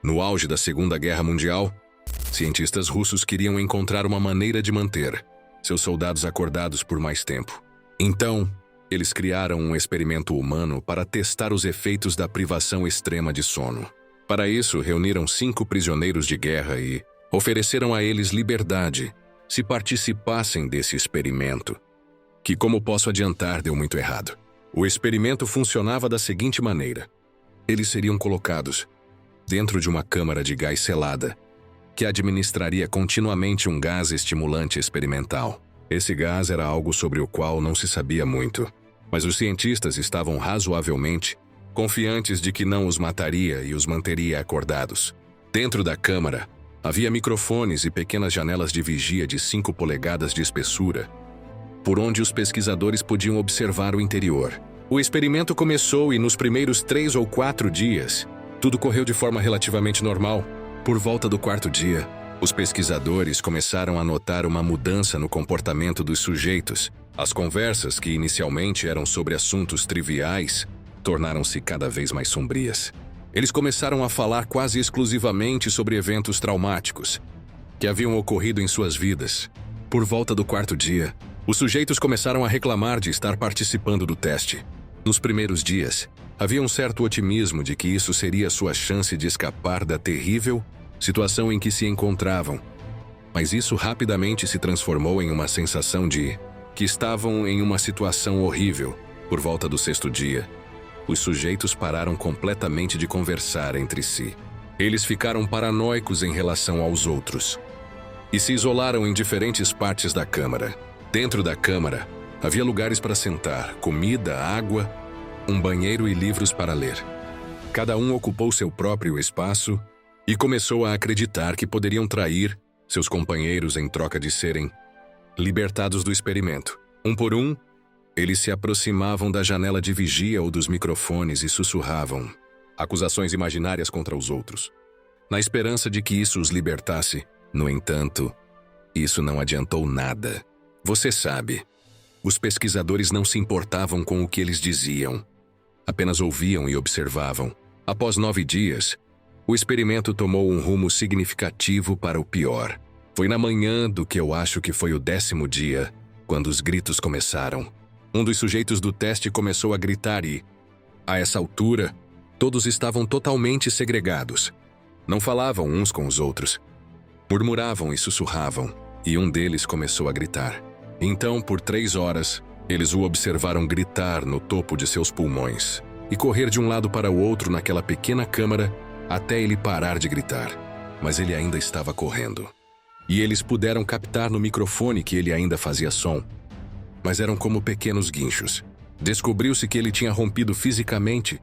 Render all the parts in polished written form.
No auge da Segunda Guerra Mundial, cientistas russos queriam encontrar uma maneira de manter seus soldados acordados por mais tempo. Então, eles criaram um experimento humano para testar os efeitos da privação extrema de sono. Para isso, reuniram 5 prisioneiros de guerra e ofereceram a eles liberdade se participassem desse experimento, que, como posso adiantar, deu muito errado. O experimento funcionava da seguinte maneira: eles seriam colocados dentro de uma câmara de gás selada, que administraria continuamente um gás estimulante experimental. Esse gás era algo sobre o qual não se sabia muito, mas os cientistas estavam razoavelmente confiantes de que não os mataria e os manteria acordados. Dentro da câmara, havia microfones e pequenas janelas de vigia de 5 polegadas de espessura, por onde os pesquisadores podiam observar o interior. O experimento começou e nos primeiros 3 ou 4 dias, tudo correu de forma relativamente normal. Por volta do 4º dia, os pesquisadores começaram a notar uma mudança no comportamento dos sujeitos. As conversas, que inicialmente eram sobre assuntos triviais, tornaram-se cada vez mais sombrias. Eles começaram a falar quase exclusivamente sobre eventos traumáticos que haviam ocorrido em suas vidas. Por volta do 4º dia, os sujeitos começaram a reclamar de estar participando do teste. Nos primeiros dias, havia um certo otimismo de que isso seria sua chance de escapar da terrível situação em que se encontravam. Mas isso rapidamente se transformou em uma sensação de que estavam em uma situação horrível. Por volta do 6º dia, os sujeitos pararam completamente de conversar entre si. Eles ficaram paranoicos em relação aos outros e se isolaram em diferentes partes da câmara. Dentro da câmara, havia lugares para sentar, comida, água, um banheiro e livros para ler. Cada um ocupou seu próprio espaço e começou a acreditar que poderiam trair seus companheiros em troca de serem libertados do experimento. Um por um, eles se aproximavam da janela de vigia ou dos microfones e sussurravam acusações imaginárias contra os outros, na esperança de que isso os libertasse. No entanto, isso não adiantou nada. Você sabe, os pesquisadores não se importavam com o que eles diziam, apenas ouviam e observavam. Após 9 dias, o experimento tomou um rumo significativo para o pior. Foi na manhã do que eu acho que foi o 10º dia, quando os gritos começaram. Um dos sujeitos do teste começou a gritar e, a essa altura, todos estavam totalmente segregados. Não falavam uns com os outros. Murmuravam e sussurravam, e um deles começou a gritar. Então, por 3 horas, eles o observaram gritar no topo de seus pulmões e correr de um lado para o outro naquela pequena câmara até ele parar de gritar. Mas ele ainda estava correndo. E eles puderam captar no microfone que ele ainda fazia som, mas eram como pequenos guinchos. Descobriu-se que ele tinha rompido fisicamente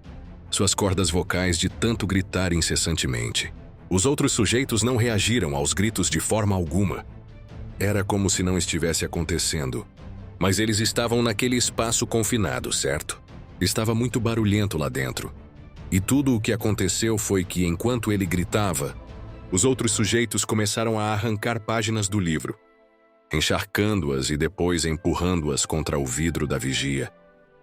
suas cordas vocais de tanto gritar incessantemente. Os outros sujeitos não reagiram aos gritos de forma alguma. Era como se não estivesse acontecendo. Mas eles estavam naquele espaço confinado, certo? Estava muito barulhento lá dentro. E tudo o que aconteceu foi que, enquanto ele gritava, os outros sujeitos começaram a arrancar páginas do livro, encharcando-as e depois empurrando-as contra o vidro da vigia,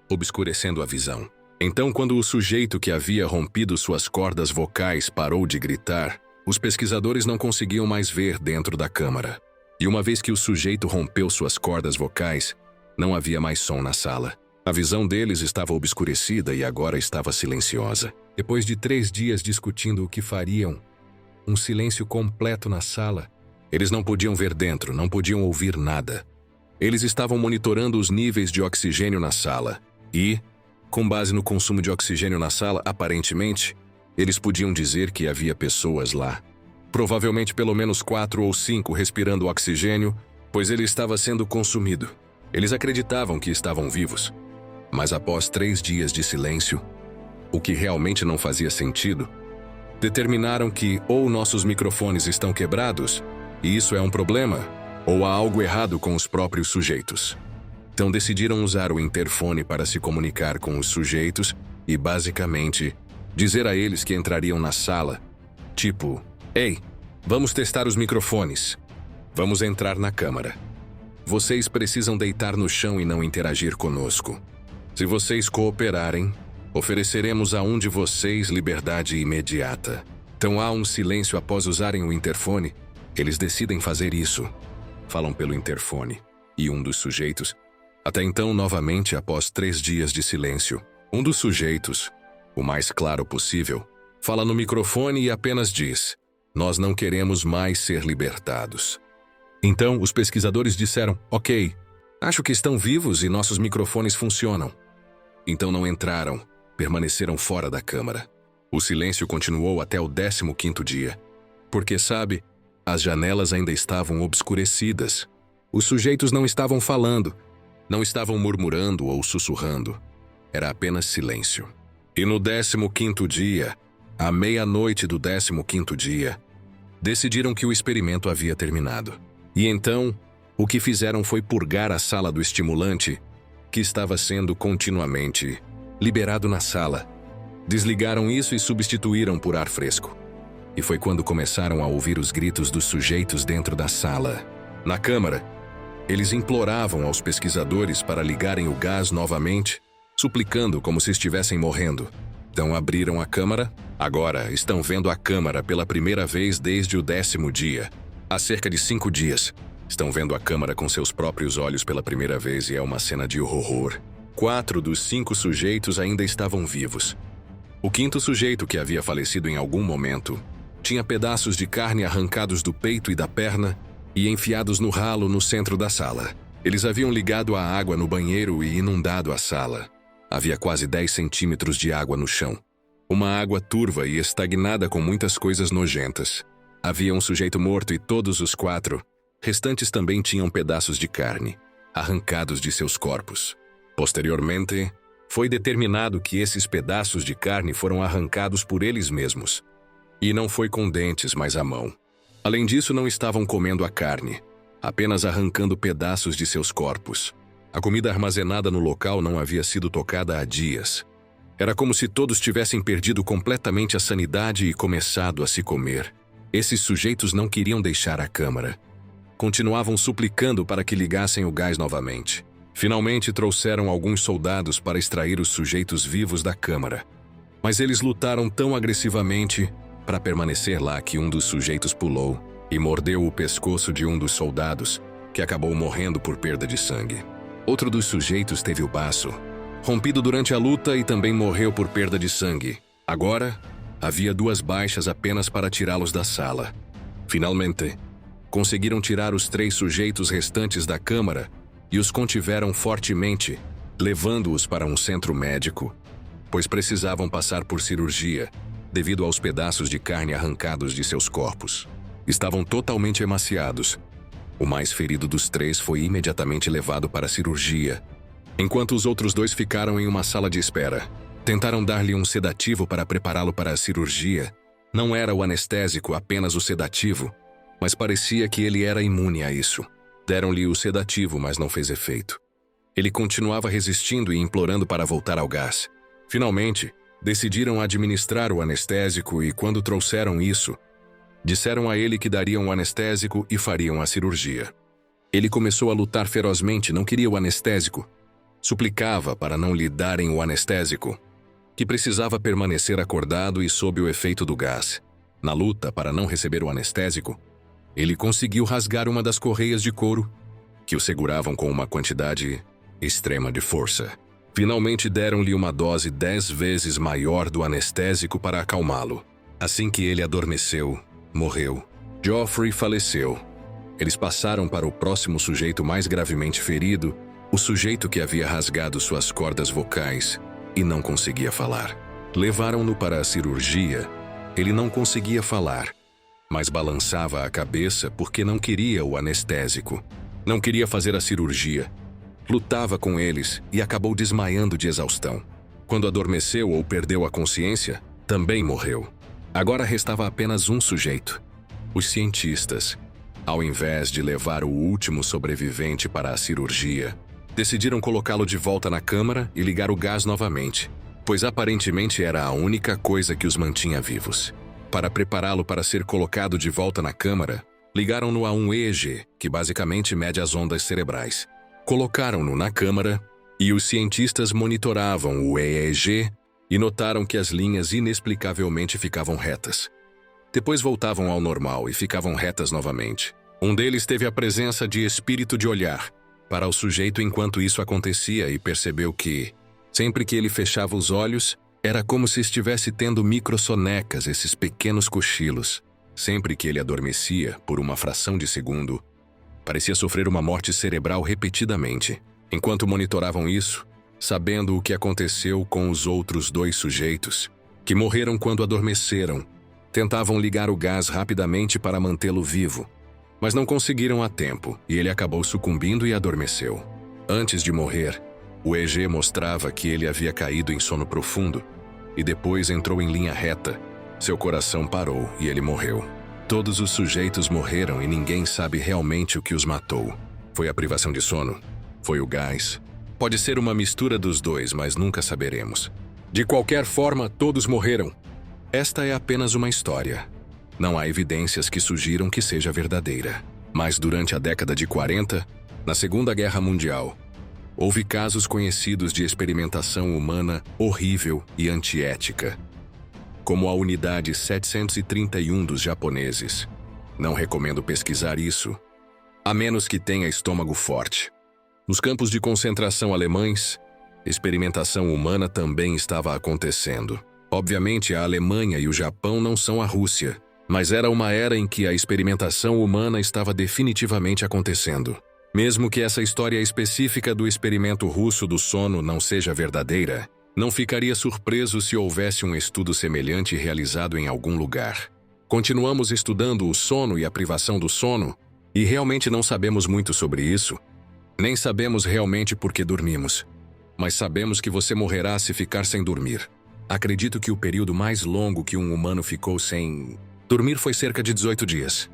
obscurecendo a visão. Então, quando o sujeito que havia rompido suas cordas vocais parou de gritar, os pesquisadores não conseguiam mais ver dentro da câmara. E uma vez que o sujeito rompeu suas cordas vocais, não havia mais som na sala. A visão deles estava obscurecida e agora estava silenciosa. Depois de 3 dias discutindo o que fariam, um silêncio completo na sala. Eles não podiam ver dentro, não podiam ouvir nada. Eles estavam monitorando os níveis de oxigênio na sala e, com base no consumo de oxigênio na sala, aparentemente, eles podiam dizer que havia pessoas lá. Provavelmente pelo menos 4 ou 5 respirando oxigênio, pois ele estava sendo consumido. Eles acreditavam que estavam vivos. Mas após 3 dias de silêncio, o que realmente não fazia sentido, determinaram que ou nossos microfones estão quebrados, e isso é um problema, ou há algo errado com os próprios sujeitos. Então decidiram usar o interfone para se comunicar com os sujeitos e, basicamente, dizer a eles que entrariam na sala, tipo: "Ei, vamos testar os microfones. Vamos entrar na câmara. Vocês precisam deitar no chão e não interagir conosco. Se vocês cooperarem, ofereceremos a um de vocês liberdade imediata. Então há um silêncio após usarem o interfone. Eles decidem fazer isso. Falam pelo interfone. E um dos sujeitos... Até então, novamente, após 3 dias de silêncio, um dos sujeitos, o mais claro possível, fala no microfone e apenas diz: "Nós não queremos mais ser libertados." Então, os pesquisadores disseram: "Ok, acho que estão vivos e nossos microfones funcionam." Então não entraram, permaneceram fora da câmara. O silêncio continuou até o 15º dia. Porque, sabe, as janelas ainda estavam obscurecidas. Os sujeitos não estavam falando, não estavam murmurando ou sussurrando. Era apenas silêncio. E no 15º dia, à meia-noite do 15º dia, decidiram que o experimento havia terminado. E então, o que fizeram foi purgar a sala do estimulante, que estava sendo continuamente liberado na sala. Desligaram isso e substituíram por ar fresco. E foi quando começaram a ouvir os gritos dos sujeitos dentro da sala. Na câmara, eles imploravam aos pesquisadores para ligarem o gás novamente, suplicando como se estivessem morrendo. Então abriram a câmara. Agora estão vendo a câmara pela primeira vez desde o 10º dia. Há cerca de 5 dias. Estão vendo a câmara com seus próprios olhos pela primeira vez e é uma cena de horror. 4 dos 5 sujeitos ainda estavam vivos. O 5º sujeito, que havia falecido em algum momento, tinha pedaços de carne arrancados do peito e da perna e enfiados no ralo no centro da sala. Eles haviam ligado a água no banheiro e inundado a sala. Havia quase 10 centímetros de água no chão. Uma água turva e estagnada com muitas coisas nojentas. Havia um sujeito morto e todos os 4 restantes também tinham pedaços de carne, arrancados de seus corpos. Posteriormente, foi determinado que esses pedaços de carne foram arrancados por eles mesmos. E não foi com dentes, mas à mão. Além disso, não estavam comendo a carne, apenas arrancando pedaços de seus corpos. A comida armazenada no local não havia sido tocada há dias. Era como se todos tivessem perdido completamente a sanidade e começado a se comer. Esses sujeitos não queriam deixar a câmara. Continuavam suplicando para que ligassem o gás novamente. Finalmente trouxeram alguns soldados para extrair os sujeitos vivos da câmara. Mas eles lutaram tão agressivamente para permanecer lá que um dos sujeitos pulou e mordeu o pescoço de um dos soldados, que acabou morrendo por perda de sangue. Outro dos sujeitos teve o baço rompido durante a luta e também morreu por perda de sangue. Agora, havia 2 baixas apenas para tirá-los da sala. Finalmente, conseguiram tirar os 3 sujeitos restantes da câmara e os contiveram fortemente, levando-os para um centro médico, pois precisavam passar por cirurgia devido aos pedaços de carne arrancados de seus corpos. Estavam totalmente emaciados. O mais ferido dos 3 foi imediatamente levado para a cirurgia, enquanto os outros 2 ficaram em uma sala de espera. Tentaram dar-lhe um sedativo para prepará-lo para a cirurgia. Não era o anestésico, apenas o sedativo, mas parecia que ele era imune a isso. Deram-lhe o sedativo, mas não fez efeito. Ele continuava resistindo e implorando para voltar ao gás. Finalmente, decidiram administrar o anestésico e, quando trouxeram isso, disseram a ele que dariam o anestésico e fariam a cirurgia. Ele começou a lutar ferozmente, não queria o anestésico. Suplicava para não lhe darem o anestésico, que precisava permanecer acordado e sob o efeito do gás. Na luta para não receber o anestésico, ele conseguiu rasgar uma das correias de couro, que o seguravam com uma quantidade extrema de força. Finalmente deram-lhe uma dose 10 vezes maior do anestésico para acalmá-lo. Assim que ele adormeceu, morreu. Geoffrey faleceu. Eles passaram para o próximo sujeito mais gravemente ferido, o sujeito que havia rasgado suas cordas vocais e não conseguia falar. Levaram-no para a cirurgia. Ele não conseguia falar, mas balançava a cabeça porque não queria o anestésico. Não queria fazer a cirurgia. Lutava com eles e acabou desmaiando de exaustão. Quando adormeceu ou perdeu a consciência, também morreu. Agora restava apenas um sujeito. Os cientistas, ao invés de levar o último sobrevivente para a cirurgia, decidiram colocá-lo de volta na câmara e ligar o gás novamente, pois aparentemente era a única coisa que os mantinha vivos. Para prepará-lo para ser colocado de volta na câmara, ligaram-no a um EEG, que basicamente mede as ondas cerebrais. Colocaram-no na câmara e os cientistas monitoravam o EEG e notaram que as linhas inexplicavelmente ficavam retas. Depois voltavam ao normal e ficavam retas novamente. Um deles teve a presença de espírito de olhar para o sujeito enquanto isso acontecia e percebeu que, sempre que ele fechava os olhos, era como se estivesse tendo microsonecas, esses pequenos cochilos. Sempre que ele adormecia, por uma fração de segundo, parecia sofrer uma morte cerebral repetidamente. Enquanto monitoravam isso, sabendo o que aconteceu com os outros 2 sujeitos, que morreram quando adormeceram, tentavam ligar o gás rapidamente para mantê-lo vivo, mas não conseguiram a tempo e ele acabou sucumbindo e adormeceu. Antes de morrer, o EG mostrava que ele havia caído em sono profundo e depois entrou em linha reta. Seu coração parou e ele morreu. Todos os sujeitos morreram e ninguém sabe realmente o que os matou. Foi a privação de sono? Foi o gás? Pode ser uma mistura dos 2, mas nunca saberemos. De qualquer forma, todos morreram. Esta é apenas uma história. Não há evidências que sugiram que seja verdadeira. Mas durante a década de 40, na Segunda Guerra Mundial, houve casos conhecidos de experimentação humana horrível e antiética, como a Unidade 731 dos japoneses. Não recomendo pesquisar isso, a menos que tenha estômago forte. Nos campos de concentração alemães, experimentação humana também estava acontecendo. Obviamente, a Alemanha e o Japão não são a Rússia, mas era uma era em que a experimentação humana estava definitivamente acontecendo. Mesmo que essa história específica do experimento russo do sono não seja verdadeira, não ficaria surpreso se houvesse um estudo semelhante realizado em algum lugar. Continuamos estudando o sono e a privação do sono, e realmente não sabemos muito sobre isso. Nem sabemos realmente por que dormimos. Mas sabemos que você morrerá se ficar sem dormir. Acredito que o período mais longo que um humano ficou sem dormir foi cerca de 18 dias.